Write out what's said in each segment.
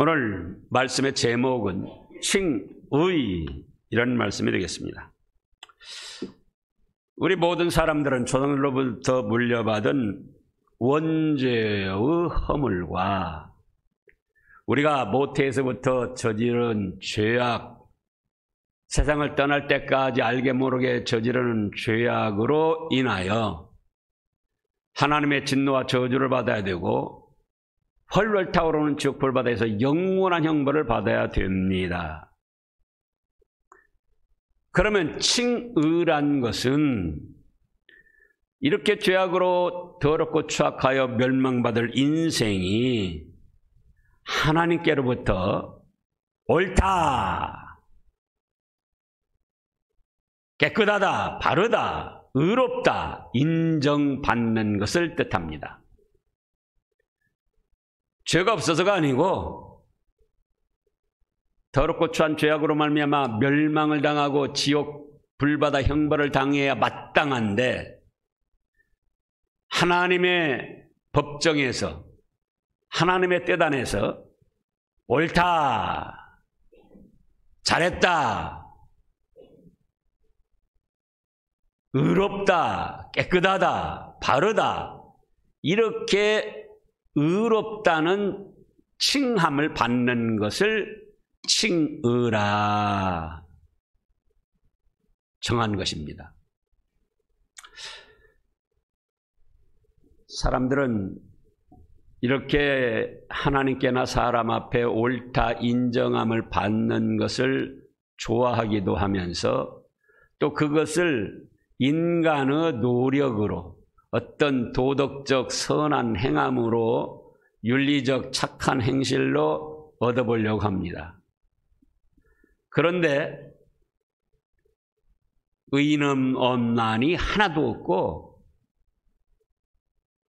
오늘 말씀의 제목은 칭의, 이런 말씀이 되겠습니다. 우리 모든 사람들은 조상들로부터 물려받은 원죄의 허물과 우리가 모태에서부터 저지른 죄악, 세상을 떠날 때까지 알게 모르게 저지르는 죄악으로 인하여 하나님의 진노와 저주를 받아야 되고 헐헐 타오르는 지옥불 바다에서 영원한 형벌을 받아야 됩니다. 그러면 칭의란 것은 이렇게 죄악으로 더럽고 추악하여 멸망받을 인생이 하나님께로부터 옳다, 깨끗하다, 바르다, 의롭다 인정받는 것을 뜻합니다. 죄가 없어서가 아니고 더럽고 추한 죄악으로 말미암아 멸망을 당하고 지옥 불바다 형벌을 당해야 마땅한데 하나님의 법정에서 하나님의 뜻 안에서 옳다, 잘했다, 의롭다, 깨끗하다, 바르다, 이렇게 의롭다는 칭함을 받는 것을 칭의라 정한 것입니다. 사람들은 이렇게 하나님께나 사람 앞에 옳다 인정함을 받는 것을 좋아하기도 하면서 또 그것을 인간의 노력으로 어떤 도덕적 선한 행함으로 윤리적 착한 행실로 얻어보려고 합니다. 그런데 의인은 없나니 하나도 없고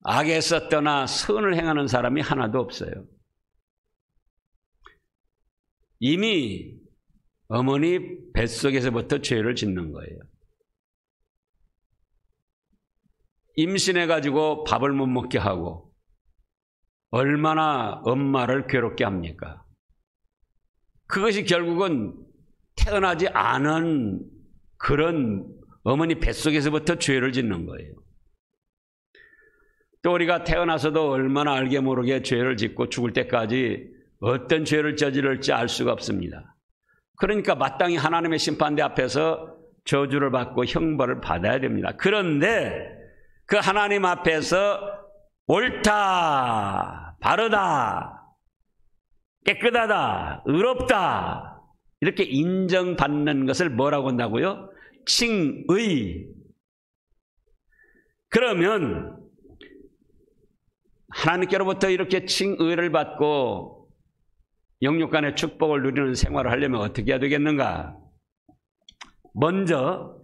악에서 떠나 선을 행하는 사람이 하나도 없어요. 이미 어머니 뱃속에서부터 죄를 짓는 거예요. 임신해가지고 밥을 못 먹게 하고 얼마나 엄마를 괴롭게 합니까? 그것이 결국은 태어나지 않은 그런 어머니 뱃속에서부터 죄를 짓는 거예요. 또 우리가 태어나서도 얼마나 알게 모르게 죄를 짓고 죽을 때까지 어떤 죄를 저지를지 알 수가 없습니다. 그러니까 마땅히 하나님의 심판대 앞에서 저주를 받고 형벌을 받아야 됩니다. 그런데 그 하나님 앞에서 옳다, 바르다, 깨끗하다, 의롭다 이렇게 인정받는 것을 뭐라고 한다고요? 칭의. 그러면 하나님께로부터 이렇게 칭의를 받고 영육간의 축복을 누리는 생활을 하려면 어떻게 해야 되겠는가? 먼저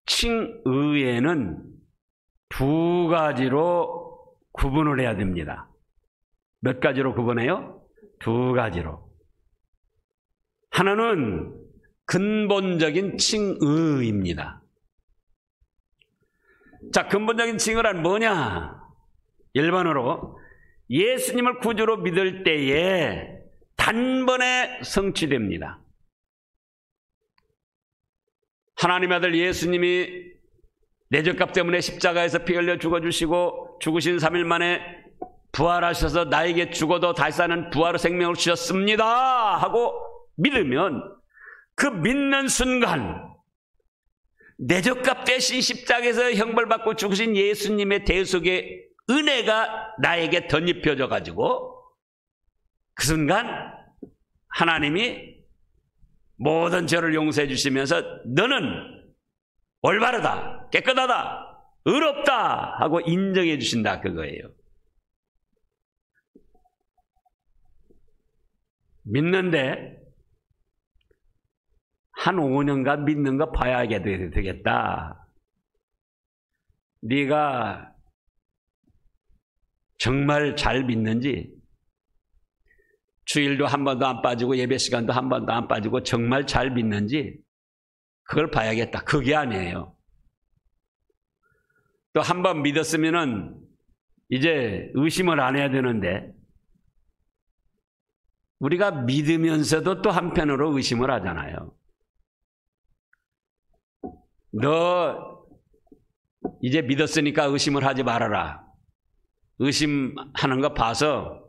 칭의에는 두 가지로 구분을 해야 됩니다. 몇 가지로 구분해요? 두 가지로. 하나는 근본적인 칭의입니다. 자, 근본적인 칭의란 뭐냐? 1번으로 예수님을 구주로 믿을 때에 단번에 성취됩니다. 하나님의 아들 예수님이 내 죄값 때문에 십자가에서 피 흘려 죽어주시고 죽으신 3일 만에 부활하셔서 나에게 죽어도 다시 사는 부활의 생명을 주셨습니다 하고 믿으면 그 믿는 순간 내 죄값 대신 십자가에서 형벌받고 죽으신 예수님의 대속의 은혜가 나에게 덧입혀져 가지고 그 순간 하나님이 모든 죄를 용서해 주시면서 너는 올바르다, 깨끗하다, 의롭다 하고 인정해 주신다 그거예요. 믿는데 한 5년간 믿는 거 봐야 되겠다. 네가 정말 잘 믿는지, 주일도 한 번도 안 빠지고 예배 시간도 한 번도 안 빠지고 정말 잘 믿는지 그걸 봐야겠다. 그게 아니에요. 또 한 번 믿었으면은 이제 의심을 안 해야 되는데 우리가 믿으면서도 또 한편으로 의심을 하잖아요. 너 이제 믿었으니까 의심을 하지 말아라. 의심하는 거 봐서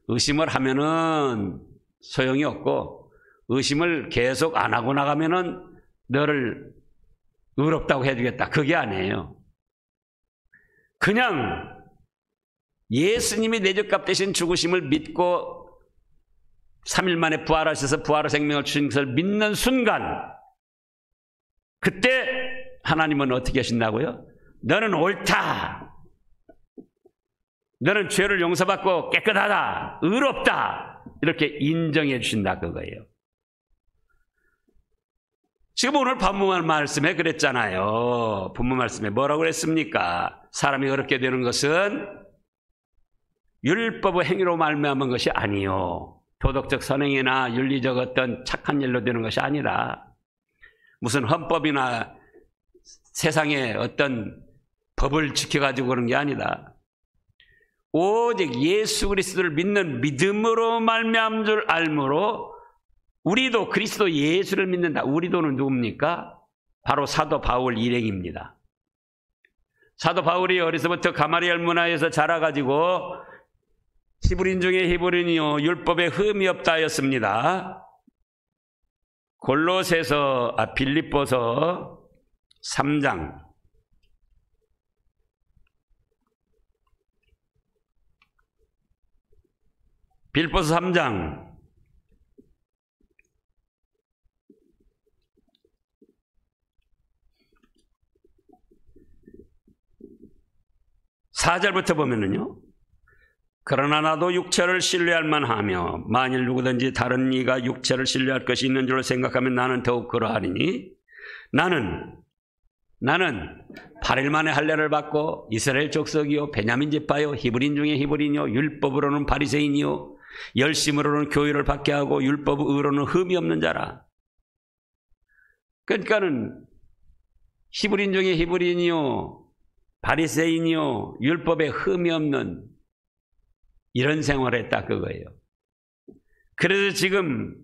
의심을 하면은 소용이 없고 의심을 계속 안 하고 나가면은 너를 의롭다고 해주겠다. 그게 아니에요. 그냥 예수님이 내 죄값 대신 죽으심을 믿고 3일 만에 부활하셔서 부활의 생명을 주신 것을 믿는 순간, 그때 하나님은 어떻게 하신다고요? 너는 옳다. 너는 죄를 용서받고 깨끗하다. 의롭다. 이렇게 인정해 주신다 그거예요. 지금 오늘 본문 말씀에 그랬잖아요. 본문 말씀에 뭐라고 그랬습니까? 사람이 어렵게 되는 것은 율법의 행위로 말미암은 것이 아니요, 도덕적 선행이나 윤리적 어떤 착한 일로 되는 것이 아니라 무슨 헌법이나 세상의 어떤 법을 지켜가지고 그런 게 아니다. 오직 예수 그리스도를 믿는 믿음으로 말미암은 줄 알므로 우리도 그리스도 예수를 믿는다. 우리도는 누굽니까? 바로 사도 바울 일행입니다. 사도 바울이 어려서부터 가마리엘 문화에서 자라가지고 히브리인 중에 히브리인이요 율법에 흠이 없다 하였습니다. 빌립보서 3장 빌립보서 3장 4절부터 보면은요, 그러나 나도 육체를 신뢰할 만하며 만일 누구든지 다른 이가 육체를 신뢰할 것이 있는 줄 생각하면 나는 더욱 그러하리니 나는 8일 만에 할례를 받고 이스라엘 족속이요 베냐민 지파요 히브리인 중에 히브리인이요 율법으로는 바리새인이요 열심으로는 교회를 받게 하고 율법으로는 흠이 없는 자라. 그러니까는 히브리인 중에 히브리인이요 바리새인이요 율법에 흠이 없는 이런 생활을 했다 그거예요. 그래서 지금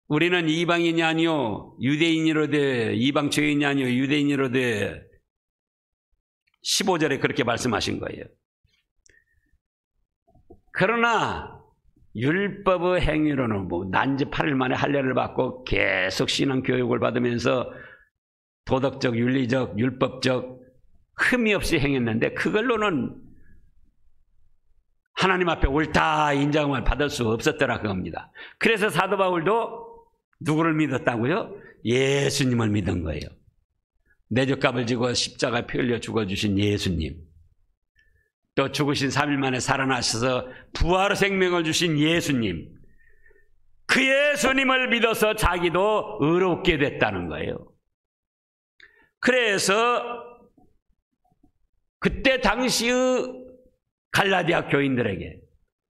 우리는 이방인이 아니요 유대인이로되 이방 죄인이 아니요 유대인이로되 15절에 그렇게 말씀하신 거예요. 그러나 율법의 행위로는 난지 8일 만에 할례를 받고 계속 신앙 교육을 받으면서 도덕적, 윤리적, 율법적 흠이 없이 행했는데 그걸로는 하나님 앞에 옳다 인정을 받을 수 없었더라 그겁니다. 그래서 사도 바울도 누구를 믿었다고요? 예수님을 믿은 거예요. 내 죄값을 지고 십자가에 피 흘려 죽어주신 예수님, 또 죽으신 3일 만에 살아나셔서 부활의 생명을 주신 예수님, 그 예수님을 믿어서 자기도 의롭게 됐다는 거예요. 그래서 그때 당시의 갈라디아 교인들에게,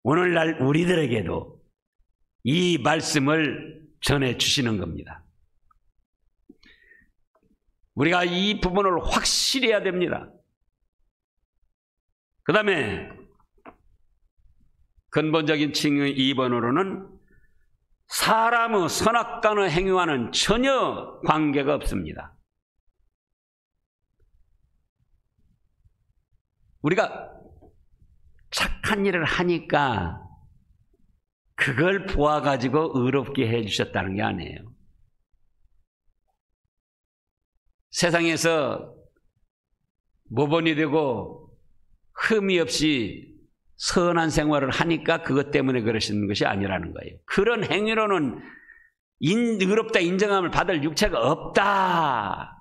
오늘날 우리들에게도 이 말씀을 전해주시는 겁니다. 우리가 이 부분을 확실히 해야 됩니다. 그 다음에 근본적인 칭의 2번으로는 사람의 선악과의 행위와는 전혀 관계가 없습니다. 우리가 착한 일을 하니까 그걸 보아가지고 의롭게 해주셨다는 게 아니에요. 세상에서 모범이 되고 흠이 없이 선한 생활을 하니까 그것 때문에 그러시는 것이 아니라는 거예요. 그런 행위로는 의롭다 인정함을 받을 육체가 없다.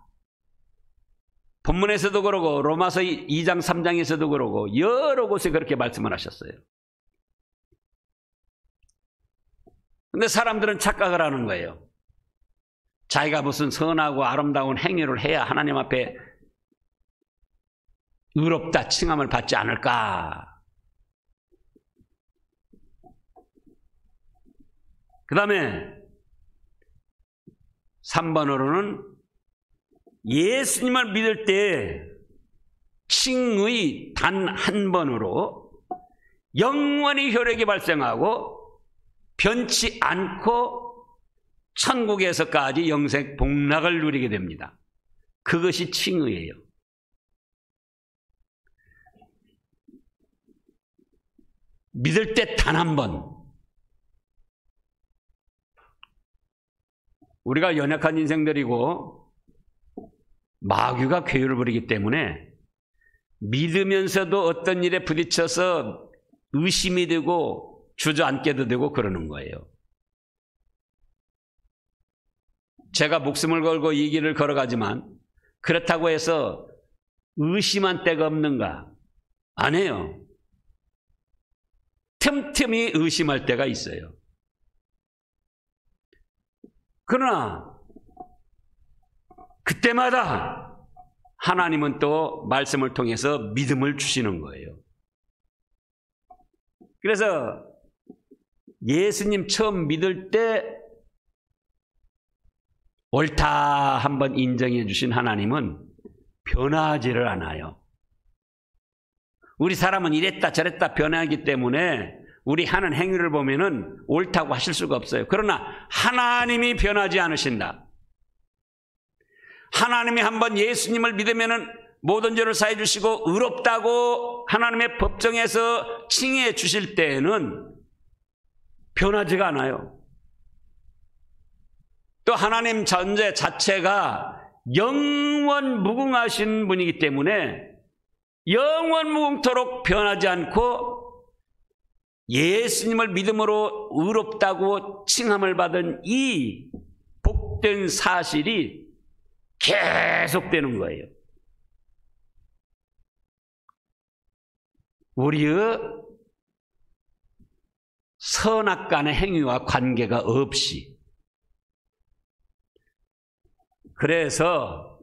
본문에서도 그러고 로마서 2장 3장에서도 그러고 여러 곳에 그렇게 말씀을 하셨어요. 근데 사람들은 착각을 하는 거예요. 자기가 무슨 선하고 아름다운 행위를 해야 하나님 앞에 의롭다 칭함을 받지 않을까. 그 다음에 3번으로는 예수님을 믿을 때 칭의 단 한 번으로 영원히 효력이 발생하고 변치 않고 천국에서까지 영생 복락을 누리게 됩니다. 그것이 칭의예요. 믿을 때 단 한 번, 우리가 연약한 인생들이고 마귀가 괴유를 부리기 때문에 믿으면서도 어떤 일에 부딪혀서 의심이 되고 주저앉게도 되고 그러는 거예요. 제가 목숨을 걸고 이 길을 걸어가지만 그렇다고 해서 의심한 때가 없는가? 아니에요. 틈틈이 의심할 때가 있어요. 그러나 그때마다 하나님은 또 말씀을 통해서 믿음을 주시는 거예요. 그래서 예수님 처음 믿을 때 옳다 한번 인정해 주신 하나님은 변하지를 않아요. 우리 사람은 이랬다 저랬다 변하기 때문에 우리 하는 행위를 보면은 옳다고 하실 수가 없어요. 그러나 하나님이 변하지 않으신다. 하나님이 한번 예수님을 믿으면은 모든 죄를 사해 주시고 의롭다고 하나님의 법정에서 칭해 주실 때에는 변하지가 않아요. 또 하나님 존재 자체가 영원 무궁하신 분이기 때문에 영원 무궁토록 변하지 않고 예수님을 믿음으로 의롭다고 칭함을 받은 이 복된 사실이 계속되는 거예요. 우리의 선악간의 행위와 관계가 없이. 그래서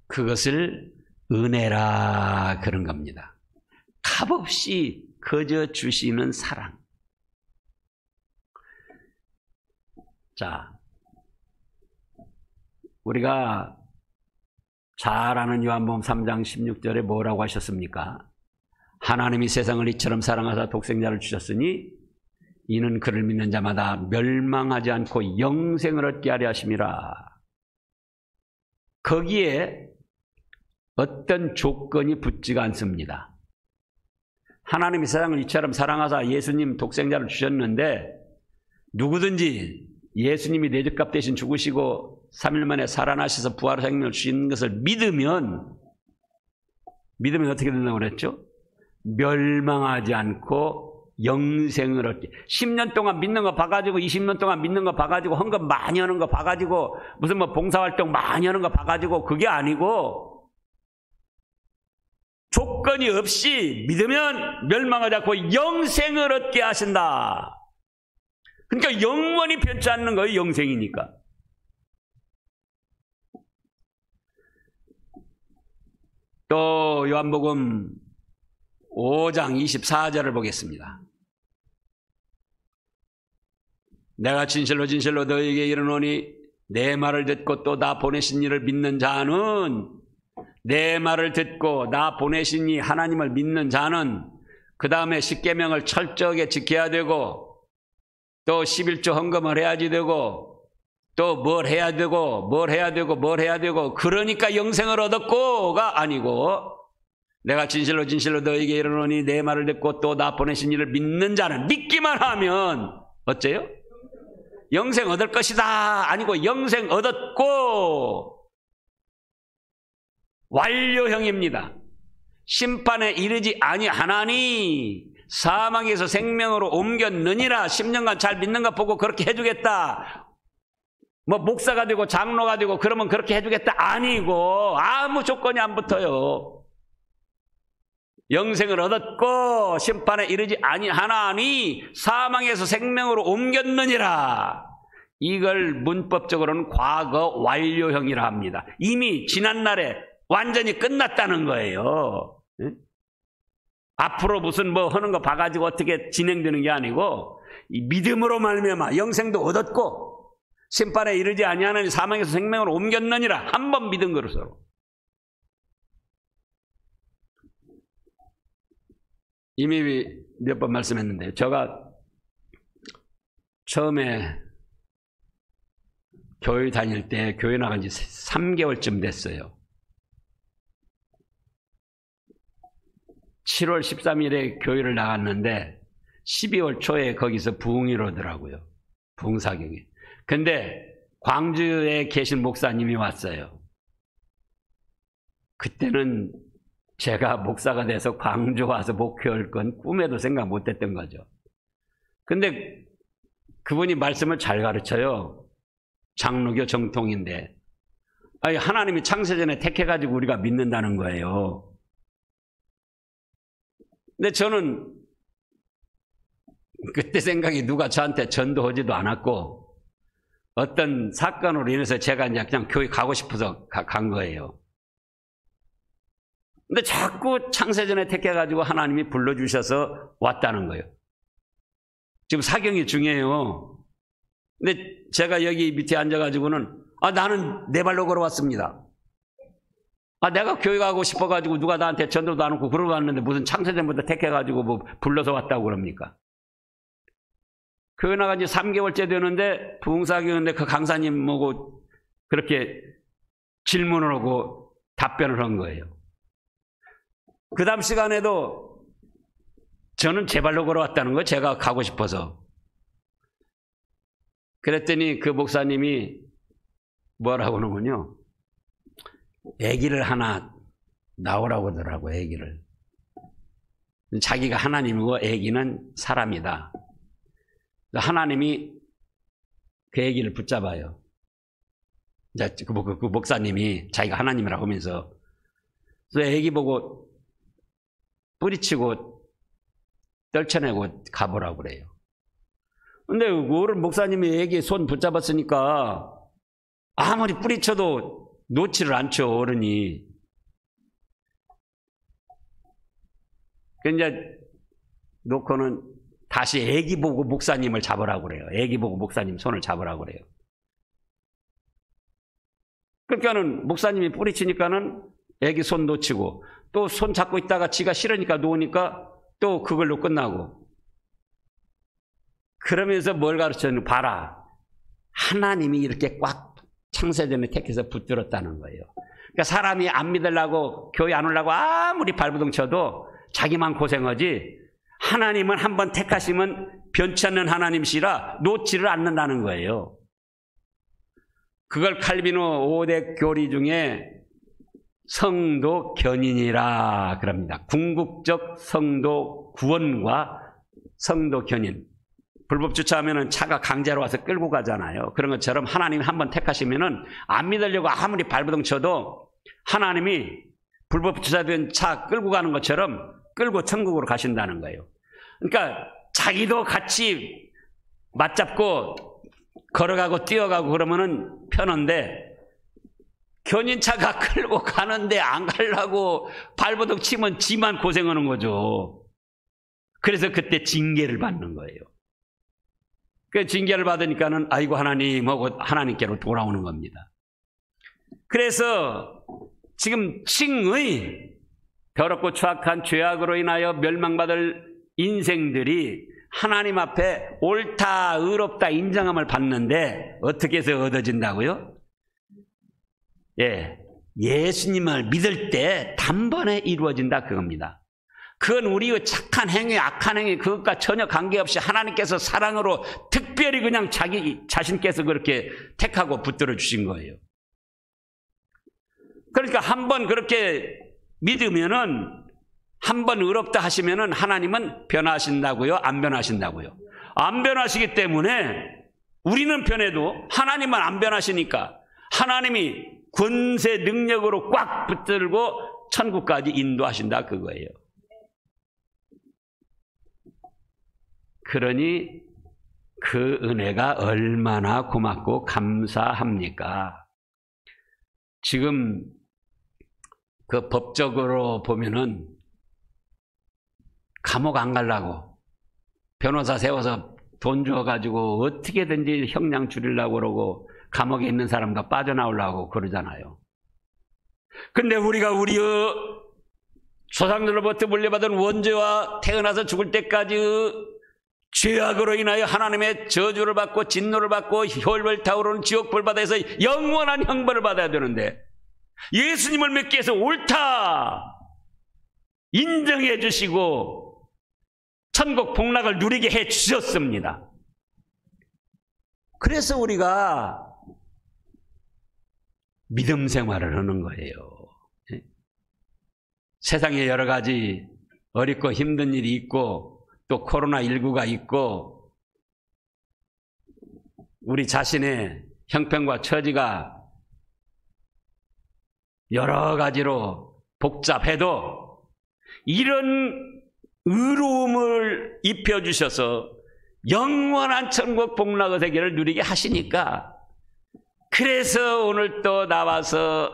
그것을 은혜라 그런 겁니다. 값없이 거저 주시는 사랑. 자, 우리가 잘 아는 요한복음 3장 16절에 뭐라고 하셨습니까? 하나님이 세상을 이처럼 사랑하사 독생자를 주셨으니 이는 그를 믿는 자마다 멸망하지 않고 영생을 얻게 하려 하심이라. 거기에 어떤 조건이 붙지가 않습니다. 하나님이 세상을 이처럼 사랑하사 예수님 독생자를 주셨는데 누구든지 예수님이 내 죄값 대신 죽으시고 3일 만에 살아나셔서 부활의 생명을 주시는 것을 믿으면 어떻게 된다고 그랬죠? 멸망하지 않고 영생을 얻게. 10년 동안 믿는 거 봐가지고 20년 동안 믿는 거 봐가지고 헌금 많이 하는 거 봐가지고 무슨 뭐 봉사활동 많이 하는 거 봐가지고 그게 아니고 조건이 없이 믿으면 멸망하지 않고 영생을 얻게 하신다. 그러니까 영원히 변치 않는 거예요. 영생이니까. 또 요한복음 5장 24절을 보겠습니다. 내가 진실로 진실로 너희에게 이르노니 내 말을 듣고 또 나 보내신 이를 믿는 자는, 내 말을 듣고 나 보내신 이 하나님을 믿는 자는 그 다음에 십계명을 철저하게 지켜야 되고 또 11조 헌금을 해야지 되고 또 뭘 해야 되고 뭘 해야 되고 뭘 해야 되고, 그러니까 영생을 얻었고가 아니고 내가 진실로 진실로 너에게 이르노니 내 말을 듣고 또 나 보내신 이를 믿는 자는, 믿기만 하면 어째요? 영생 얻을 것이다 아니고 영생 얻었고 완료형입니다. 심판에 이르지 아니하나니 사망에서 생명으로 옮겼느니라. 10년간 잘 믿는 거 보고 그렇게 해주겠다, 뭐 목사가 되고 장로가 되고 그러면 그렇게 해주겠다 아니고 아무 조건이 안 붙어요. 영생을 얻었고 심판에 이르지 아니하나니 사망에서 생명으로 옮겼느니라. 이걸 문법적으로는 과거 완료형이라 합니다. 이미 지난날에 완전히 끝났다는 거예요. 앞으로 무슨 뭐 하는 거 봐가지고 어떻게 진행되는 게 아니고 이 믿음으로 말미암아 영생도 얻었고 심판에 이르지 아니하나니 사망에서 생명으로 옮겼느니라. 한 번 믿은 것으로. 이미 몇 번 말씀했는데, 제가 처음에 교회 다닐 때 교회 나간 지 3개월쯤 됐어요. 7월 13일에 교회를 나갔는데 12월 초에 거기서 부흥이 오더라고요. 부흥사경에. 근데 광주에 계신 목사님이 왔어요. 그때는 제가 목사가 돼서 광주 와서 목회할 건 꿈에도 생각 못했던 거죠. 근데 그분이 말씀을 잘 가르쳐요. 장로교 정통인데. 아니, 하나님이 창세전에 택해가지고 우리가 믿는다는 거예요. 근데 저는 그때 생각이 누가 저한테 전도하지도 않았고 어떤 사건으로 인해서 제가 이제 그냥 교회 가고 싶어서 간 거예요. 근데 자꾸 창세전에 택해가지고 하나님이 불러주셔서 왔다는 거예요. 지금 사경이 중요해요. 근데 제가 여기 밑에 앉아가지고는 나는 내 발로 걸어왔습니다. 내가 교회 가고 싶어가지고 누가 나한테 전도도 안 하고 그러고 왔는데 무슨 창세전부터 택해가지고 뭐 불러서 왔다고 그럽니까? 교회 나간 지 3개월째 되는데 부흥사경인데 그 강사님 보고 그렇게 질문을 하고 답변을 한 거예요. 그 다음 시간에도 저는 제 발로 걸어왔다는 거예요. 제가 가고 싶어서. 그랬더니 그 목사님이 뭐라고 하는군요. 아기를 하나 낳으라고 하더라고요. 아기를. 자기가 하나님이고 아기는 사람이다. 하나님이 그 아기를 붙잡아요. 그 목사님이 자기가 하나님이라고 하면서 그래서 아기 보고 뿌리치고 떨쳐내고 가보라고 그래요. 근데 어른 목사님이 아기 손 붙잡았으니까 아무리 뿌리쳐도 놓지를 않죠, 어른이. 이제 놓고는 다시 아기 보고 목사님을 잡으라고 그래요. 아기 보고 목사님 손을 잡으라고 그래요. 그러니까는 목사님이 뿌리치니까는 아기 손 놓치고 또 손 잡고 있다가 지가 싫으니까 놓으니까 또 그걸로 끝나고. 그러면서 뭘 가르쳤는지 봐라. 하나님이 이렇게 꽉 창세전에 택해서 붙들었다는 거예요. 그러니까 사람이 안 믿으려고 교회 안 오려고 아무리 발버둥 쳐도 자기만 고생하지 하나님은 한번 택하시면 변치 않는 하나님이시라 놓지를 않는다는 거예요. 그걸 칼빈의 5대 교리 중에 성도 견인이라 그럽니다. 궁극적 성도 구원과 성도 견인. 불법 주차하면 차가 강제로 와서 끌고 가잖아요. 그런 것처럼 하나님이 한번 택하시면은 안 믿으려고 아무리 발버둥 쳐도 하나님이 불법 주차된 차 끌고 가는 것처럼 끌고 천국으로 가신다는 거예요. 그러니까 자기도 같이 맞잡고 걸어가고 뛰어가고 그러면은 편한데 견인차가 끌고 가는데 안 가려고 발버둥 치면 지만 고생하는 거죠. 그래서 그때 징계를 받는 거예요. 그 징계를 받으니까는 아이고 하나님 하고 하나님께로 돌아오는 겁니다. 그래서 지금 칭의 더럽고 추악한 죄악으로 인하여 멸망받을 인생들이 하나님 앞에 옳다 의롭다 인정함을 받는데 어떻게 해서 얻어진다고요? 예수님을 믿을 때 단번에 이루어진다 그겁니다. 그건 우리의 착한 행위 악한 행위 그것과 전혀 관계없이 하나님께서 사랑으로 특별히 그냥 자기 자신께서 그렇게 택하고 붙들어 주신 거예요. 그러니까 한번 그렇게 믿으면은 한번 의롭다 하시면은 하나님은 변하신다고요? 안 변하신다고요? 안 변하시기 때문에 우리는 변해도 하나님은 안 변하시니까 하나님이 권세 능력으로 꽉 붙들고 천국까지 인도하신다 그거예요. 그러니 그 은혜가 얼마나 고맙고 감사합니까? 지금 그 법적으로 보면은 감옥 안 가려고 변호사 세워서 돈 줘가지고 어떻게든지 형량 줄이려고 그러고 감옥에 있는 사람도 빠져나오려고 그러잖아요. 근데 우리가 우리의 조상들로부터 물려받은 원죄와 태어나서 죽을 때까지 죄악으로 인하여 하나님의 저주를 받고 진노를 받고 혈벌 타오르는 지옥불 바다에서 영원한 형벌을 받아야 되는데 예수님을 믿기 위해서 옳다 인정해 주시고 천국 복락을 누리게 해 주셨습니다. 그래서 우리가 믿음 생활을 하는 거예요. 세상에 여러 가지 어렵고 힘든 일이 있고 또 코로나19가 있고 우리 자신의 형편과 처지가 여러 가지로 복잡해도 이런 의로움을 입혀주셔서 영원한 천국 복락의 세계를 누리게 하시니까 그래서 오늘 또 나와서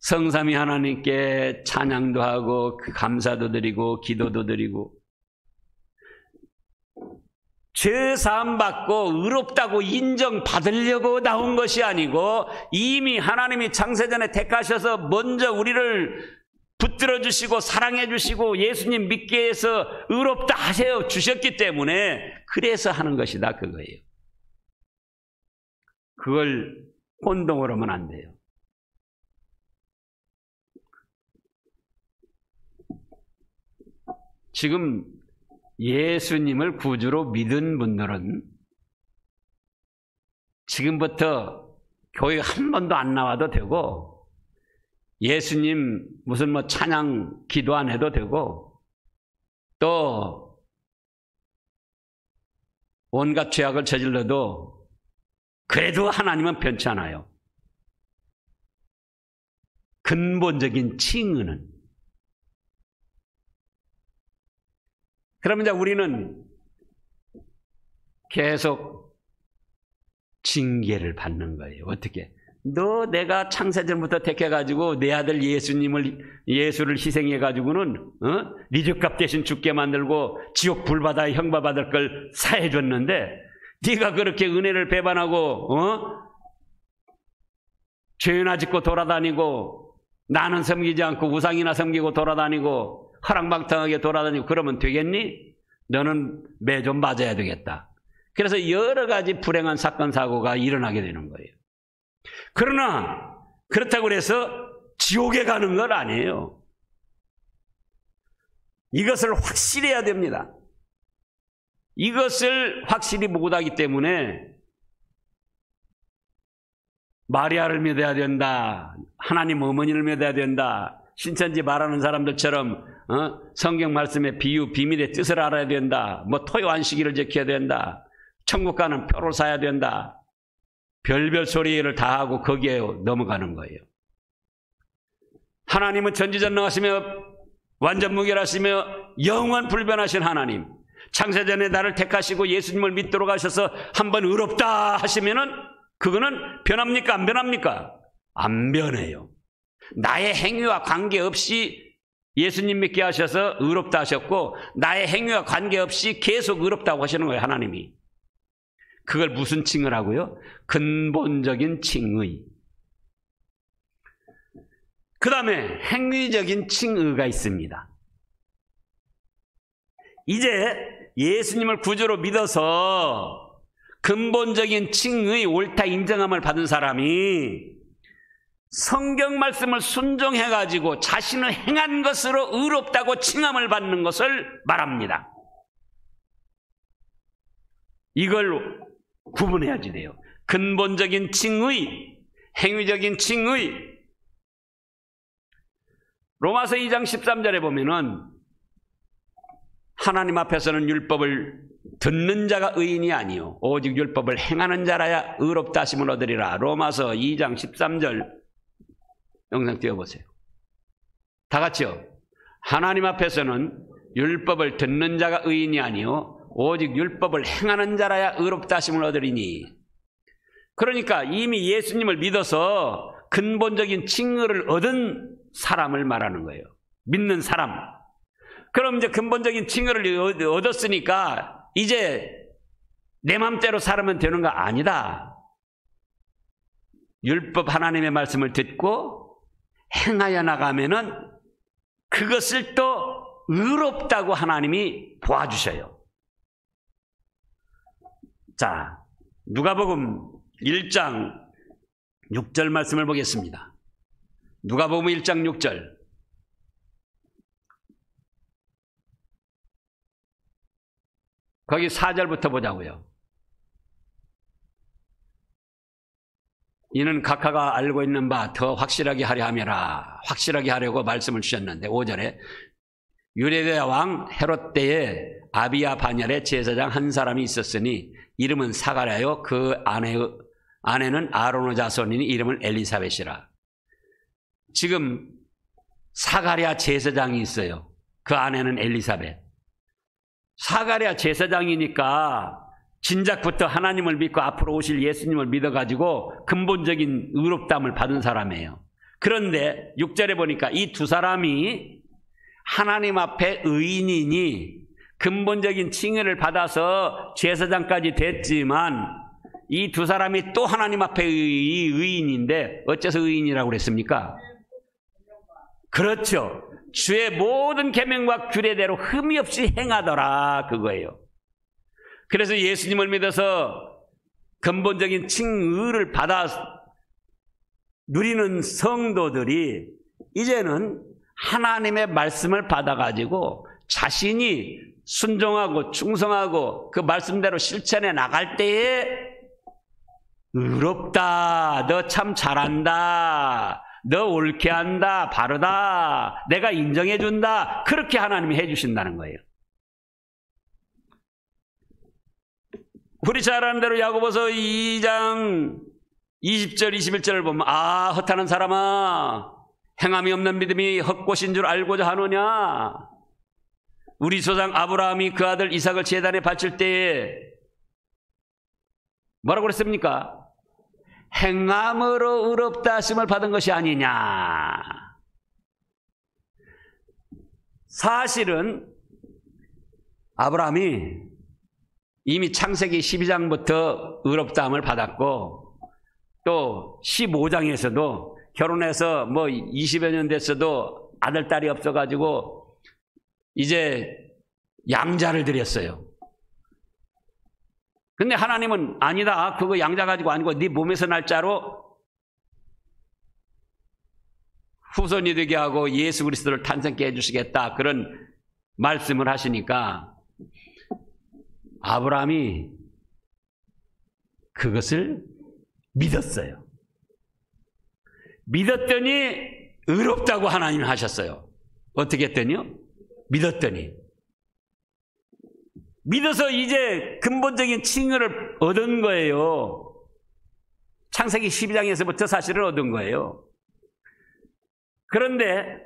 성삼위 하나님께 찬양도 하고 감사도 드리고 기도도 드리고 죄 사함 받고 의롭다고 인정받으려고 나온 것이 아니고 이미 하나님이 창세전에 택하셔서 먼저 우리를 붙들어 주시고 사랑해 주시고 예수님 믿게 해서 의롭다 하세요 주셨기 때문에 그래서 하는 것이다 그거예요. 그걸 혼동으로 하면 안 돼요. 지금 예수님을 구주로 믿은 분들은 지금부터 교회 한 번도 안 나와도 되고 예수님 무슨 뭐 찬양 기도 안 해도 되고 또 온갖 죄악을 저질러도 그래도 하나님은 변치 않아요. 근본적인 칭의는. 그러면 이제 우리는 계속 징계를 받는 거예요. 어떻게? 너 내가 창세전부터 택해가지고 내 아들 예수를 희생해가지고는 네 죄값 대신 죽게 만들고 지옥 불바다에 형벌받을 걸 사해줬는데 네가 그렇게 은혜를 배반하고 죄나 짓고 돌아다니고 나는 섬기지 않고 우상이나 섬기고 돌아다니고 허랑방탕하게 돌아다니고 그러면 되겠니? 너는 매 좀 맞아야 되겠다. 그래서 여러 가지 불행한 사건 사고가 일어나게 되는 거예요. 그러나 그렇다고 해서 지옥에 가는 건 아니에요. 이것을 확실히 해야 됩니다. 이것을 확실히 못하기 때문에 마리아를 믿어야 된다. 하나님 어머니를 믿어야 된다. 신천지 말하는 사람들처럼 성경 말씀의 비유, 비밀의 뜻을 알아야 된다. 뭐 토요 안식일을 지켜야 된다. 천국 가는 표를 사야 된다. 별별 소리를 다 하고 거기에 넘어가는 거예요. 하나님은 전지전능하시며 완전무결하시며 영원 불변하신 하나님. 창세전에 나를 택하시고 예수님을 믿도록 하셔서 한번 의롭다 하시면은 그거는 변합니까? 안 변합니까? 안 변해요. 나의 행위와 관계없이 예수님 믿게 하셔서 의롭다 하셨고 나의 행위와 관계없이 계속 의롭다고 하시는 거예요. 하나님이. 그걸 무슨 칭을 하고요? 근본적인 칭의. 그 다음에 행위적인 칭의가 있습니다. 이제 예수님을 구주로 믿어서 근본적인 칭의 옳다 인정함을 받은 사람이 성경 말씀을 순종해가지고 자신의 행한 것으로 의롭다고 칭함을 받는 것을 말합니다. 이걸 구분해야지 돼요. 근본적인 칭의, 행위적인 칭의. 로마서 2장 13절에 보면은 하나님 앞에서는 율법을 듣는 자가 의인이 아니요 오직 율법을 행하는 자라야 의롭다 하심을 얻으리라. 로마서 2장 13절 영상 띄워보세요. 다 같이요. 하나님 앞에서는 율법을 듣는 자가 의인이 아니요 오직 율법을 행하는 자라야 의롭다 하심을 얻으리니. 그러니까 이미 예수님을 믿어서 근본적인 칭의를 얻은 사람을 말하는 거예요. 믿는 사람. 그럼 이제 근본적인 칭의를 얻었으니까 이제 내 맘대로 살면 되는 거 아니다. 율법 하나님의 말씀을 듣고 행하여 나가면은 그것을 또 의롭다고 하나님이 보아주셔요. 자, 누가복음 1장 6절 말씀을 보겠습니다. 누가복음 1장 6절. 거기 4절부터 보자고요. 이는 각하가 알고 있는 바 더 확실하게 하려 함이라. 확실하게 하려고 말씀을 주셨는데 5절에 유대대 왕 헤롯 때에 아비야 반열에 제사장 한 사람이 있었으니 이름은 사가랴요 그 아내는 아론의 자손이니 이름은 엘리사벳이라. 지금 사가랴 제사장이 있어요. 그 아내는 엘리사벳. 사가랴 제사장이니까 진작부터 하나님을 믿고 앞으로 오실 예수님을 믿어가지고 근본적인 의롭다함을 받은 사람이에요. 그런데 6절에 보니까 이 두 사람이 하나님 앞에 의인이니 근본적인 칭의를 받아서 제사장까지 됐지만 이 두 사람이 또 하나님 앞에 의인인데 어째서 의인이라고 그랬습니까? 그렇죠. 주의 모든 계명과 규례대로 흠이 없이 행하더라 그거예요. 그래서 예수님을 믿어서 근본적인 칭의를 받아 누리는 성도들이 이제는 하나님의 말씀을 받아가지고 자신이 순종하고 충성하고 그 말씀대로 실천해 나갈 때에 의롭다, 너 참 잘한다, 너 옳게 한다, 바르다, 내가 인정해 준다, 그렇게 하나님이 해 주신다는 거예요. 우리 잘 아는 대로 야고보서 2장 20절 21절을 보면 허탄한 사람아 행함이 없는 믿음이 헛것인 줄 알고자 하느냐. 우리 조상 아브라함이 그 아들 이삭을 제단에 바칠 때에 뭐라고 그랬습니까? 행함으로 의롭다 하심을 받은 것이 아니냐. 사실은 아브라함이 이미 창세기 12장부터 의롭다함을 받았고 또 15장에서도 결혼해서 뭐 20여 년 됐어도 아들, 딸이 없어가지고 이제 양자를 드렸어요. 근데 하나님은 아니다. 그거 양자 가지고 아니고 네 몸에서 날 자로 후손이 되게 하고 예수 그리스도를 탄생케 해주시겠다. 그런 말씀을 하시니까 아브라함이 그것을 믿었어요. 믿었더니 의롭다고 하나님이 하셨어요. 어떻게 했더니요? 믿었더니. 믿어서 이제 근본적인 칭의를 얻은 거예요. 창세기 12장에서부터 사실을 얻은 거예요. 그런데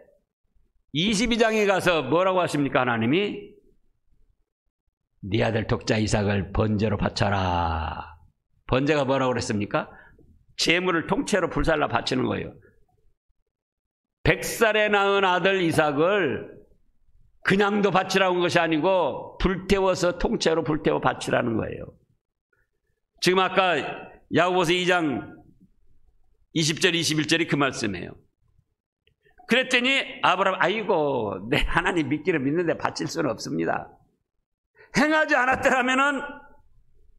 22장에 가서 뭐라고 하십니까? 하나님이 네 아들 독자 이삭을 번제로 바쳐라. 번제가 뭐라고 그랬습니까? 제물을 통째로 불살라 바치는 거예요. 100살에 낳은 아들 이삭을 그냥도 바치라고 한 것이 아니고 불태워서 통째로 불태워 바치라는 거예요. 지금 아까 야고보서 2장 20절 21절이 그 말씀이에요. 그랬더니 아브라함 아이고 내 하나님 믿기를 믿는데 바칠 수는 없습니다. 행하지 않았더라면은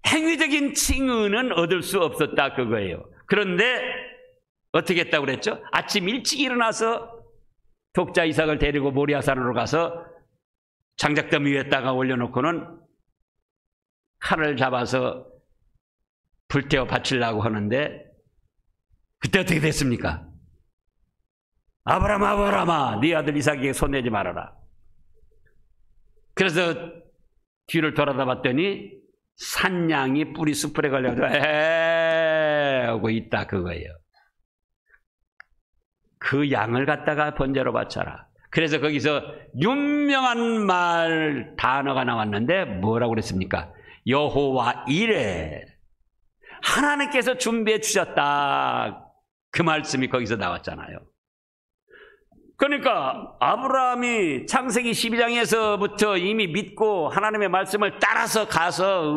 행위적인 칭의는 얻을 수 없었다 그거예요. 그런데 어떻게 했다고 그랬죠? 아침 일찍 일어나서 독자 이삭을 데리고 모리아산으로 가서 장작더미 위에다가 올려놓고는 칼을 잡아서 불태워 바치려고 하는데 그때 어떻게 됐습니까? 아브라함아 네 아들 이삭에게 손대지 말아라. 그래서 뒤를 돌아다 봤더니 산양이 뿌리 숯불에 걸려서 하고 있다 그거예요. 그 양을 갖다가 번제로 바쳐라. 그래서 거기서 유명한 말 단어가 나왔는데 뭐라고 그랬습니까? 여호와 이레. 하나님께서 준비해 주셨다. 그 말씀이 거기서 나왔잖아요. 그러니까 아브라함이 창세기 12장에서부터 이미 믿고 하나님의 말씀을 따라서 가서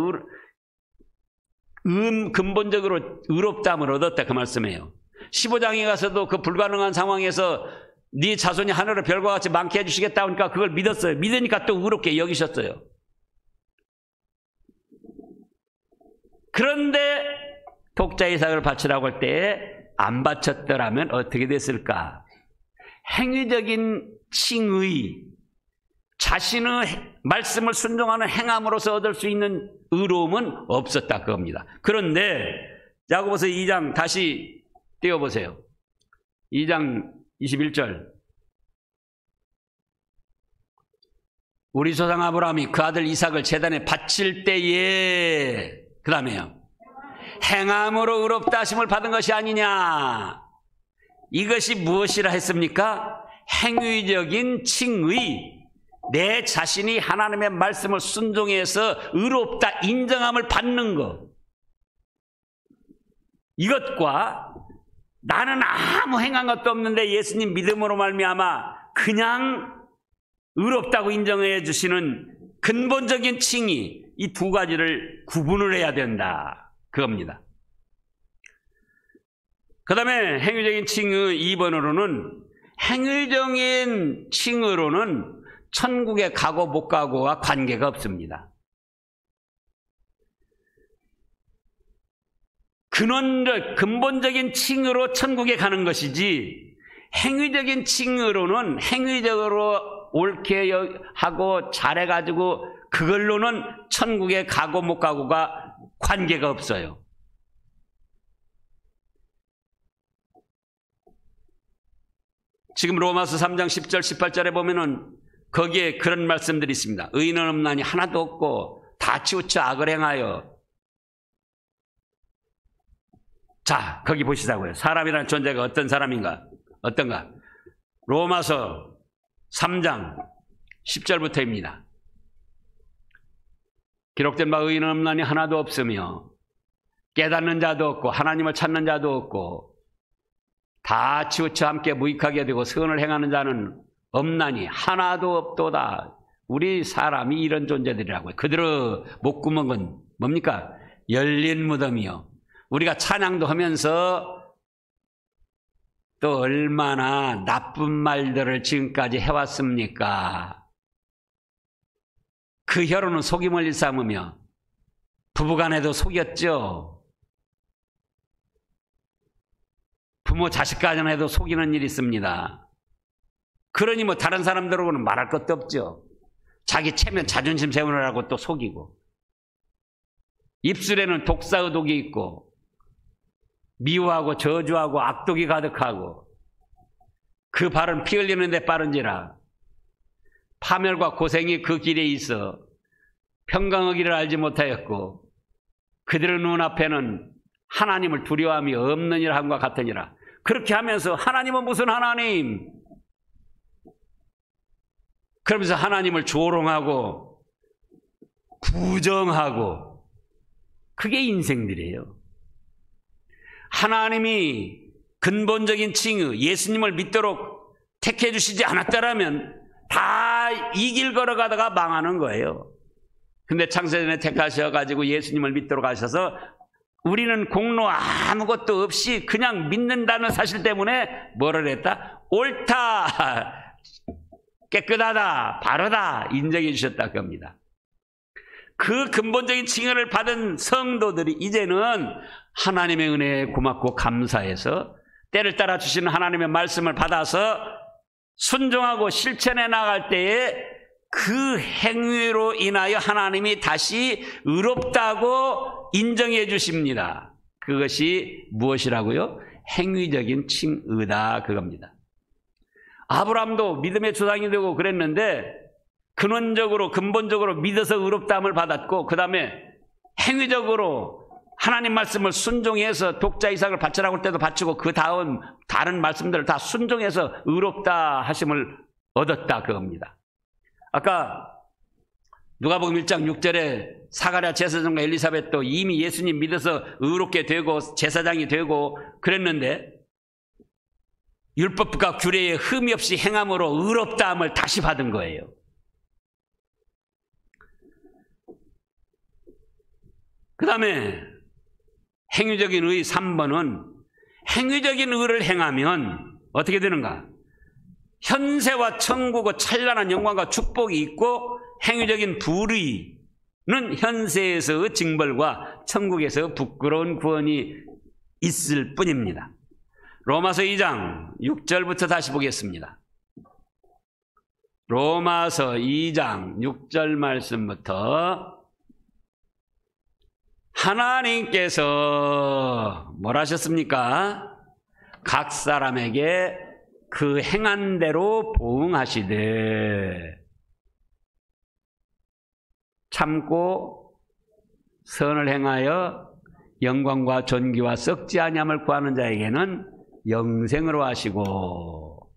근본적으로 의롭다함을 얻었다 그 말씀이에요. 15장에 가서도 그 불가능한 상황에서 네 자손이 하늘의 별과 같이 많게 해주시겠다 하니까 그걸 믿었어요. 믿으니까 또 의롭게 여기셨어요. 그런데 독자 이삭을 바치라고 할 때 안 바쳤더라면 어떻게 됐을까? 행위적인 칭의, 자신의 말씀을 순종하는 행함으로써 얻을 수 있는 의로움은 없었다 그겁니다. 그런데 야고보서 2장 다시 띄워보세요. 2장 21절. 우리 조상 아브라함이 그 아들 이삭을 제단에 바칠 때에 그 다음에요. 행함으로 의롭다 하심을 받은 것이 아니냐. 이것이 무엇이라 했습니까? 행위적인 칭의. 내 자신이 하나님의 말씀을 순종해서 의롭다 인정함을 받는 것. 이것과 나는 아무 행한 것도 없는데 예수님 믿음으로 말미암아 그냥 의롭다고 인정해 주시는 근본적인 칭의, 이 두 가지를 구분을 해야 된다 그겁니다. 그 다음에 행위적인 칭의 2번으로는 행위적인 칭의로는 천국에 가고 못 가고와 관계가 없습니다. 근본적인 칭의로 천국에 가는 것이지 행위적인 칭의로는 행위적으로 옳게 하고 잘해가지고 그걸로는 천국에 가고 못 가고가 관계가 없어요. 지금 로마서 3장 10절 18절에 보면은 거기에 그런 말씀들이 있습니다. 의인은 없나니 하나도 없고 다 치우쳐 악을 행하여. 자, 거기 보시자고요. 사람이라는 존재가 어떤 사람인가? 어떤가? 로마서 3장 10절부터입니다. 기록된 바 의인은 없나니 하나도 없으며 깨닫는 자도 없고 하나님을 찾는 자도 없고 다 치우쳐 함께 무익하게 되고 선을 행하는 자는 없나니 하나도 없도다. 우리 사람이 이런 존재들이라고요. 그들의 목구멍은 뭡니까? 열린 무덤이요. 우리가 찬양도 하면서 또 얼마나 나쁜 말들을 지금까지 해왔습니까? 그 혀로는 속임을 일삼으며 부부간에도 속였죠. 부모 자식 간에도 속이는 일이 있습니다. 그러니 뭐 다른 사람들하고는 말할 것도 없죠. 자기 체면 자존심 세우느라고 또 속이고 입술에는 독사의독이 있고 미워하고 저주하고 악독이 가득하고 그 발은 피 흘리는 데 빠른지라 파멸과 고생이 그 길에 있어 평강의 길을 알지 못하였고 그들의 눈앞에는 하나님을 두려워함이 없는 일 함과 같으니라. 그렇게 하면서 하나님은 무슨 하나님? 그러면서 하나님을 조롱하고 부정하고 그게 인생들이에요. 하나님이 근본적인 칭의, 예수님을 믿도록 택해 주시지 않았더라면 다 이 길 걸어가다가 망하는 거예요. 근데 창세전에 택하셔가지고 예수님을 믿도록 하셔서 우리는 공로 아무것도 없이 그냥 믿는다는 사실 때문에 뭐를 했다? 옳다, 깨끗하다, 바르다 인정해 주셨다 겁니다. 그 근본적인 칭의를 받은 성도들이 이제는 하나님의 은혜에 고맙고 감사해서 때를 따라 주시는 하나님의 말씀을 받아서 순종하고 실천해 나갈 때에 그 행위로 인하여 하나님이 다시 의롭다고 인정해 주십니다. 그것이 무엇이라고요? 행위적인 칭의다 그겁니다. 아브라함도 믿음의 조상이 되고 그랬는데 근원적으로 근본적으로 믿어서 의롭다함을 받았고 그 다음에 행위적으로 하나님 말씀을 순종해서 독자 이삭을 바치라고 할 때도 바치고 그 다음 다른 말씀들을 다 순종해서 의롭다 하심을 얻었다 그겁니다. 아까 누가복음 1장 6절에 사가랴 제사장과 엘리사벳도 이미 예수님 믿어서 의롭게 되고 제사장이 되고 그랬는데 율법과 규례에 흠이 없이 행함으로 의롭다함을 다시 받은 거예요. 그 다음에 행위적인 의 3번은 행위적인 의를 행하면 어떻게 되는가? 현세와 천국의 찬란한 영광과 축복이 있고 행위적인 불의는 현세에서의 징벌과 천국에서 부끄러운 구원이 있을 뿐입니다. 로마서 2장 6절부터 다시 보겠습니다. 로마서 2장 6절 말씀부터 하나님께서 뭘 하셨습니까? 각 사람에게 그 행한 대로 보응하시되 참고 선을 행하여 영광과 존귀와 썩지 아니함을 구하는 자에게는 영생으로 하시고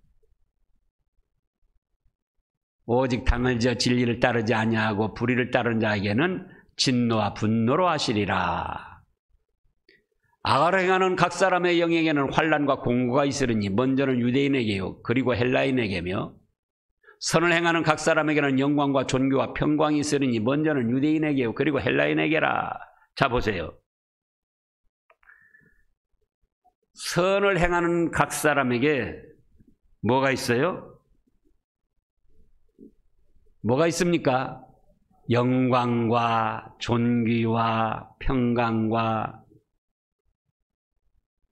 오직 당을 지어 진리를 따르지 아니하고 불의를 따르는 자에게는 진노와 분노로 하시리라. 악을 행하는 각 사람의 영에게는 환난과 공고가 있으리니 먼저는 유대인에게요 그리고 헬라인에게며 선을 행하는 각 사람에게는 영광과 존귀와 평강이 있으리니 먼저는 유대인에게요 그리고 헬라인에게라. 자 보세요. 선을 행하는 각 사람에게 뭐가 있어요? 뭐가 있습니까? 영광과 존귀와 평강과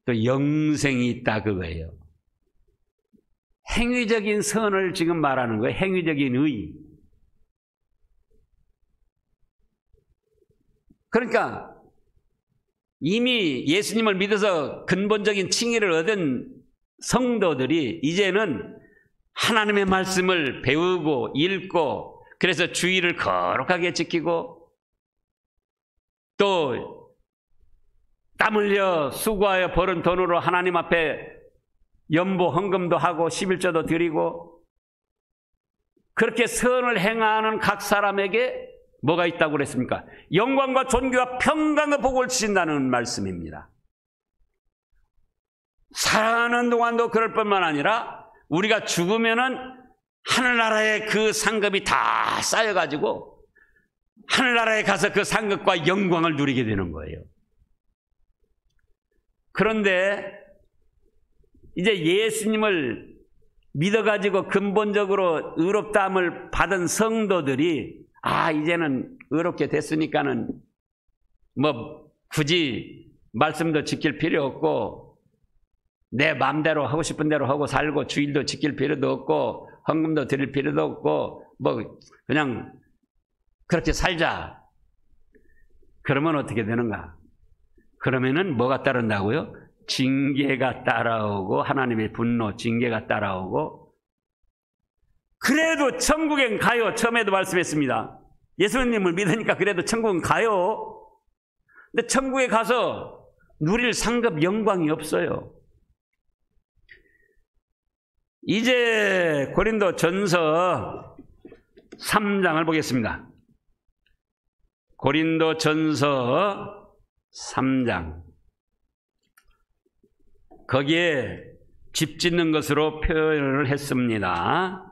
또 영생이 있다 그거예요. 행위적인 선을 지금 말하는 거예요. 행위적인 의. 그러니까 이미 예수님을 믿어서 근본적인 칭의를 얻은 성도들이 이제는 하나님의 말씀을 배우고 읽고 그래서 주의를 거룩하게 지키고 또 땀 흘려 수고하여 벌은 돈으로 하나님 앞에 연보 헌금도 하고 11조도 드리고 그렇게 선을 행하는 각 사람에게 뭐가 있다고 그랬습니까? 영광과 존귀와 평강의 복을 주신다는 말씀입니다. 살아가는 동안도 그럴 뿐만 아니라 우리가 죽으면은 하늘나라에 그 상급이 다 쌓여가지고 하늘나라에 가서 그 상급과 영광을 누리게 되는 거예요. 그런데 이제 예수님을 믿어가지고 근본적으로 의롭다함을 받은 성도들이 이제는 의롭게 됐으니까는 뭐 굳이 말씀도 지킬 필요 없고 내 마음대로 하고 싶은 대로 하고 살고 주일도 지킬 필요도 없고 헌금도 드릴 필요도 없고 뭐 그냥 그렇게 살자. 그러면 어떻게 되는가? 그러면은 뭐가 따른다고요? 징계가 따라오고 하나님의 분노, 징계가 따라오고 그래도 천국엔 가요. 처음에도 말씀했습니다. 예수님을 믿으니까 그래도 천국은 가요. 근데 천국에 가서 누릴 상급 영광이 없어요. 이제 고린도 전서 3장을 보겠습니다. 고린도 전서 3장. 거기에 집 짓는 것으로 표현을 했습니다.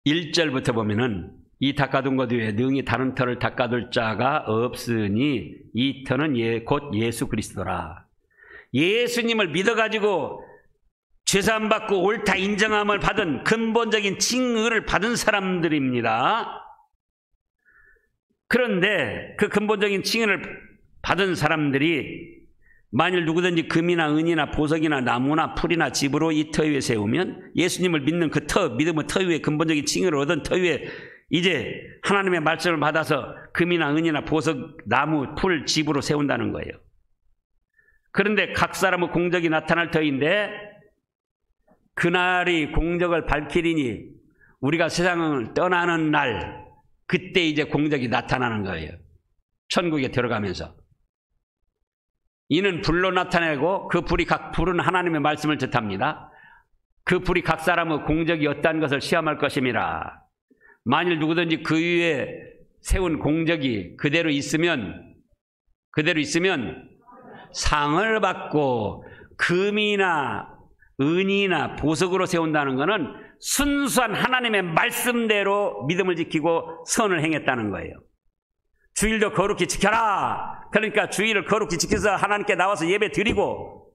11절부터 보면은 이 닦아둔 것 외에 능히 다른 터를 닦아둘 자가 없으니 이 터는 곧 예수 그리스도라. 예수님을 믿어가지고 죄사함 받고 옳다 인정함을 받은 근본적인 칭의를 받은 사람들입니다. 그런데 그 근본적인 칭의를 받은 사람들이 만일 누구든지 금이나 은이나 보석이나 나무나 풀이나 집으로 이 터 위에 세우면 예수님을 믿는 그 터, 믿음의 터 위에 근본적인 칭의를 얻은 터 위에 이제 하나님의 말씀을 받아서 금이나 은이나 보석, 나무, 풀, 집으로 세운다는 거예요. 그런데 각 사람의 공적이 나타날 터인데 그날이 공적을 밝히리니 우리가 세상을 떠나는 날 그때 이제 공적이 나타나는 거예요. 천국에 들어가면서. 이는 불로 나타내고 그 불이 각 불은 하나님의 말씀을 뜻합니다. 그 불이 각 사람의 공적이 어떠한 것을 시험할 것임이라. 만일 누구든지 그 위에 세운 공적이 그대로 있으면 상을 받고 금이나 은이나 보석으로 세운다는 것은 순수한 하나님의 말씀대로 믿음을 지키고 선을 행했다는 거예요. 주일도 거룩히 지켜라. 그러니까 주일을 거룩히 지켜서 하나님께 나와서 예배 드리고,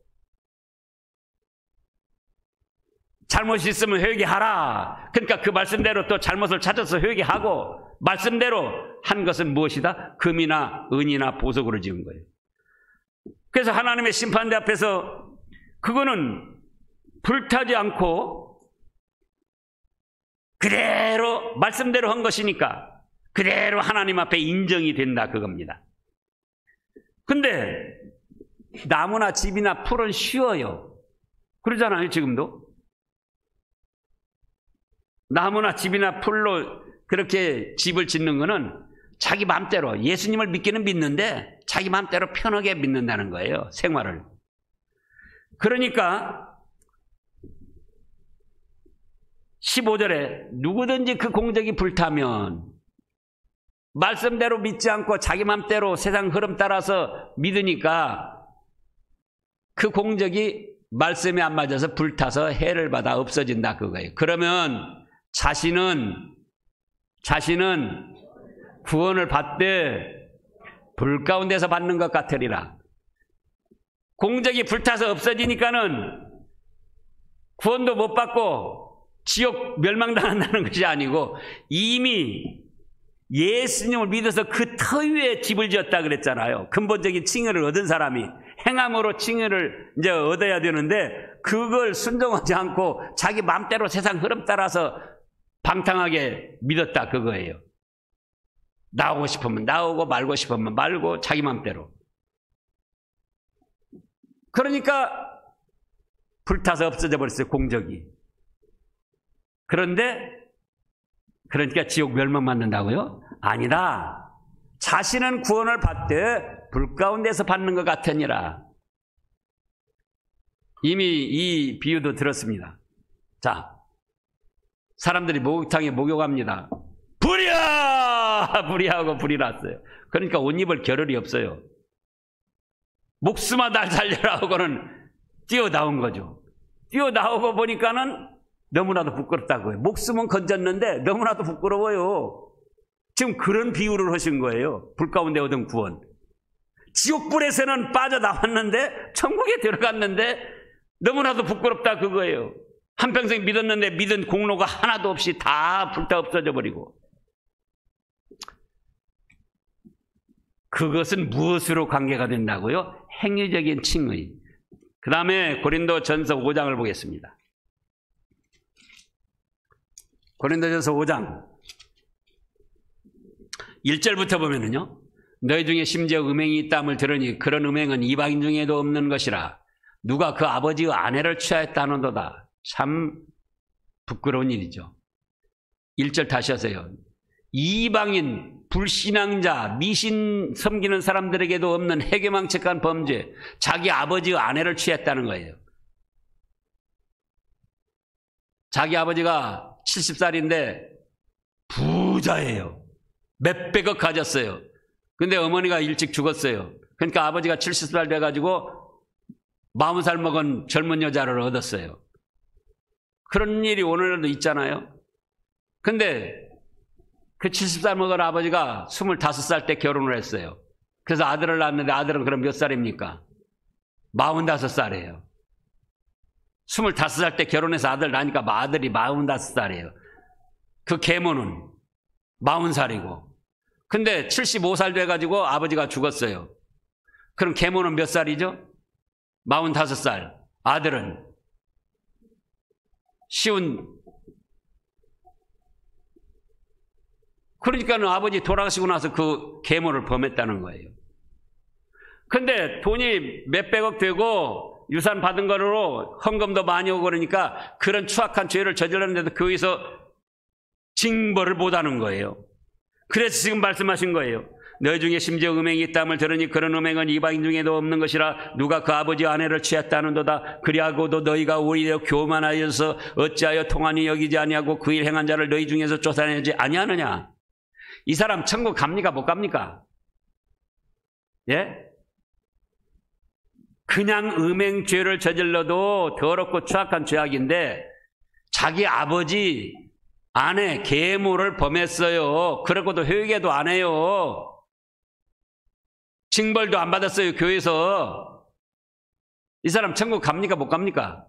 잘못이 있으면 회개하라. 그러니까 그 말씀대로 또 잘못을 찾아서 회개하고, 말씀대로 한 것은 무엇이다? 금이나 은이나 보석으로 지은 거예요. 그래서 하나님의 심판대 앞에서 그거는 불타지 않고 그대로 말씀대로 한 것이니까 그대로 하나님 앞에 인정이 된다, 그겁니다. 근데 나무나 집이나 풀은 쉬워요. 그러잖아요, 지금도. 나무나 집이나 풀로 그렇게 집을 짓는 거는 자기 마음대로, 예수님을 믿기는 믿는데 자기 마음대로 편하게 믿는다는 거예요, 생활을. 그러니까 15절에 누구든지 그 공적이 불타면 말씀대로 믿지 않고 자기 마음대로 세상 흐름 따라서 믿으니까 그 공적이 말씀에 안 맞아서 불타서 해를 받아 없어진다, 그거예요. 그러면 자신은 구원을 받되 불 가운데서 받는 것 같으리라. 공적이 불타서 없어지니까는 구원도 못 받고 지옥 멸망당한다는 것이 아니고 이미 예수님을 믿어서 그 터 위에 집을 지었다 그랬잖아요. 근본적인 칭의를 얻은 사람이 행함으로 칭의를 이제 얻어야 되는데 그걸 순종하지 않고 자기 마음대로 세상 흐름 따라서 방탕하게 믿었다, 그거예요. 나오고 싶으면 나오고 말고 싶으면 말고 자기 마음대로. 그러니까 불타서 없어져 버렸어요, 공적이. 그러니까 지옥 멸망받는다고요? 아니다. 자신은 구원을 받되 불 가운데서 받는 것 같으니라. 이미 이 비유도 들었습니다. 자, 사람들이 목욕탕에 목욕합니다. 불이야! 불이하고 불이 났어요. 그러니까 옷 입을 겨를이 없어요. 목숨아 날 살려라 하고는 뛰어나온 거죠. 뛰어나오고 보니까는 너무나도 부끄럽다고요. 목숨은 건졌는데 너무나도 부끄러워요. 지금 그런 비유를 하신 거예요. 불 가운데 얻은 구원. 지옥불에서는 빠져나왔는데 천국에 들어갔는데 너무나도 부끄럽다, 그거예요. 한평생 믿었는데 믿은 공로가 하나도 없이 다 불타 없어져 버리고. 그것은 무엇으로 관계가 된다고요? 행위적인 칭의. 그 다음에 고린도전서 5장을 보겠습니다. 고린도전서 5장 1절부터 보면은요, 너희 중에 심지어 음행이 있다함을 들으니 그런 음행은 이방인 중에도 없는 것이라. 누가 그 아버지의 아내를 취하였다 하는도다. 참 부끄러운 일이죠. 1절 다시 하세요. 이방인, 불신앙자, 미신 섬기는 사람들에게도 없는 해괴망측한 범죄, 자기 아버지의 아내를 취했다는 거예요. 자기 아버지가 70살인데 부자예요. 몇백억 가졌어요. 근데 어머니가 일찍 죽었어요. 그러니까 아버지가 70살 돼가지고 40살 먹은 젊은 여자를 얻었어요. 그런 일이 오늘도 있잖아요. 근데 그 70살 먹은 아버지가 25살 때 결혼을 했어요. 그래서 아들을 낳았는데 아들은 그럼 몇 살입니까? 45살이에요. 25살 때 결혼해서 아들 낳으니까 아들이 45살이에요. 그 계모는 40살이고. 근데 75살 돼가지고 아버지가 죽었어요. 그럼 계모는 몇 살이죠? 45살. 아들은 그러니까는 아버지 돌아가시고 나서 그 계모를 범했다는 거예요. 근데 돈이 몇백억 되고 유산 받은 거로 헌금도 많이 오고 그러니까 그런 추악한 죄를 저질렀는데도 거기서 징벌을 못하는 거예요. 그래서 지금 말씀하신 거예요. 너희 중에 심지어 음행이 있다함을 들으니 그런 음행은 이방인 중에도 없는 것이라. 누가 그 아버지 아내를 취했다는도다. 그리하고도 너희가 오히려 교만하여서 어찌하여 통한이 여기지 아니하고 그 일 행한 자를 너희 중에서 쫓아내지 아니하느냐. 이 사람 천국 갑니까 못 갑니까? 예? 그냥 음행죄를 저질러도 더럽고 추악한 죄악인데 자기 아버지 아내 계모를 범했어요. 그러고도 회개도 안 해요. 징벌도 안 받았어요, 교회에서. 이 사람 천국 갑니까, 못 갑니까?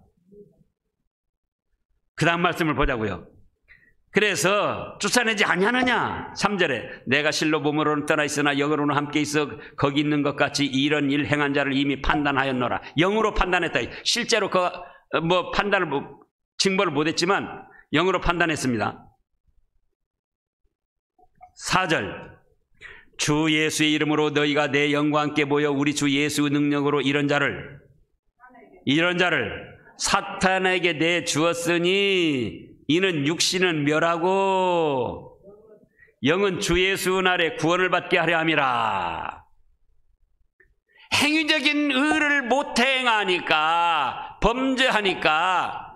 그 다음 말씀을 보자고요. 그래서 쫓아내지 아니하느냐. 3절에 내가 실로 몸으로는 떠나 있으나 영으로는 함께 있어 거기 있는 것 같이 이런 일 행한 자를 이미 판단하였노라. 영으로 판단했다. 실제로 판단을 징벌을 못했지만 영으로 판단했습니다. 4절 주 예수의 이름으로 너희가 내 영과 함께 모여 우리 주 예수의 능력으로 이런 자를 사탄에게 내주었으니 이는 육신은 멸하고 영은 주 예수 날에 구원을 받게 하려 함이라. 행위적인 의를 못 행하니까, 범죄하니까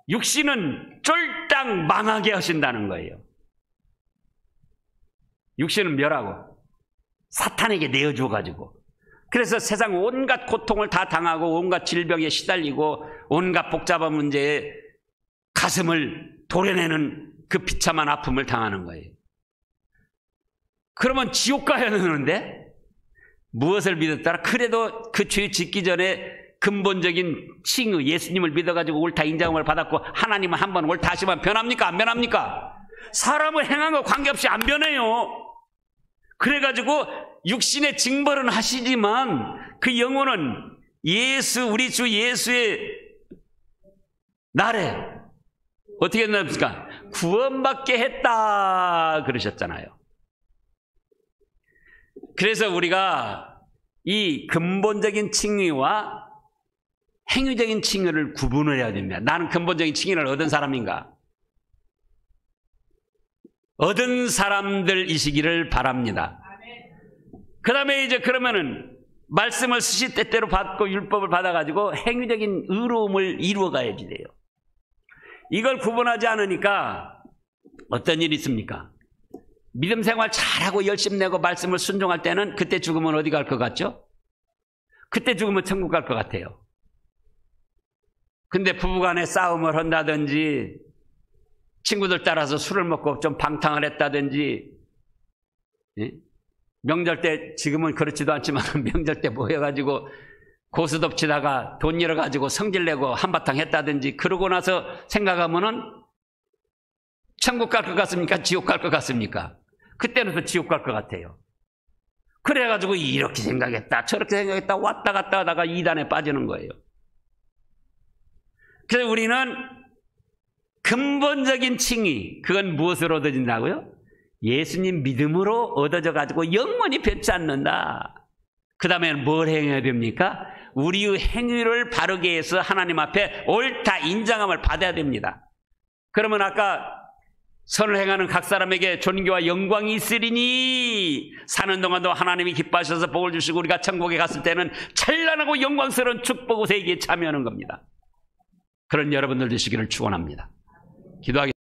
육신은 쫄딱 망하게 하신다는 거예요. 육신은 멸하고 사탄에게 내어줘가지고, 그래서 세상 온갖 고통을 다 당하고 온갖 질병에 시달리고 온갖 복잡한 문제에 가슴을 도려내는 그 비참한 아픔을 당하는 거예요. 그러면 지옥 가야 되는데 무엇을 믿었더라? 그래도 그 죄 짓기 전에 근본적인 칭의, 예수님을 믿어가지고 옳다 인정을 받았고 하나님은 한 번 옳다 하시면 변합니까? 안 변합니까? 사람을 행한 거 관계없이 안 변해요. 그래가지고 육신의 징벌은 하시지만 그 영혼은 우리 주 예수의 날에 어떻게 했습니까? 구원받게 했다 그러셨잖아요. 그래서 우리가 이 근본적인 칭의와 행위적인 칭의를 구분을 해야 됩니다. 나는 근본적인 칭의를 얻은 사람인가? 얻은 사람들이시기를 바랍니다. 그 다음에 이제 그러면은 말씀을 스시때때로 받고 율법을 받아가지고 행위적인 의로움을 이루어가야지 돼요. 이걸 구분하지 않으니까 어떤 일이 있습니까? 믿음 생활 잘하고 열심 내고 말씀을 순종할 때는 그때 죽으면 어디 갈 것 같죠? 그때 죽으면 천국 갈 것 같아요. 근데 부부간에 싸움을 한다든지 친구들 따라서 술을 먹고 좀 방탕을 했다든지, 예? 명절 때, 지금은 그렇지도 않지만 명절 때 모여가지고 고스톱치다가 돈 잃어가지고 성질내고 한바탕 했다든지 그러고 나서 생각하면은 천국 갈 것 같습니까? 지옥 갈 것 같습니까? 그때는 또 지옥 갈 것 같아요. 그래가지고 이렇게 생각했다 저렇게 생각했다 왔다 갔다 하다가 이단에 빠지는 거예요. 그래서 우리는 근본적인 칭의, 그건 무엇으로 얻어진다고요? 예수님 믿음으로 얻어져 가지고 영원히 변치 않는다. 그 다음에 뭘 행해야 됩니까? 우리의 행위를 바르게 해서 하나님 앞에 옳다 인정함을 받아야 됩니다. 그러면 아까 선을 행하는 각 사람에게 존귀와 영광이 있으리니 사는 동안도 하나님이 기뻐하셔서 복을 주시고 우리가 천국에 갔을 때는 찬란하고 영광스러운 축복의 세계에 참여하는 겁니다. 그런 여러분들 되시기를 축원합니다. 기도하겠습니다.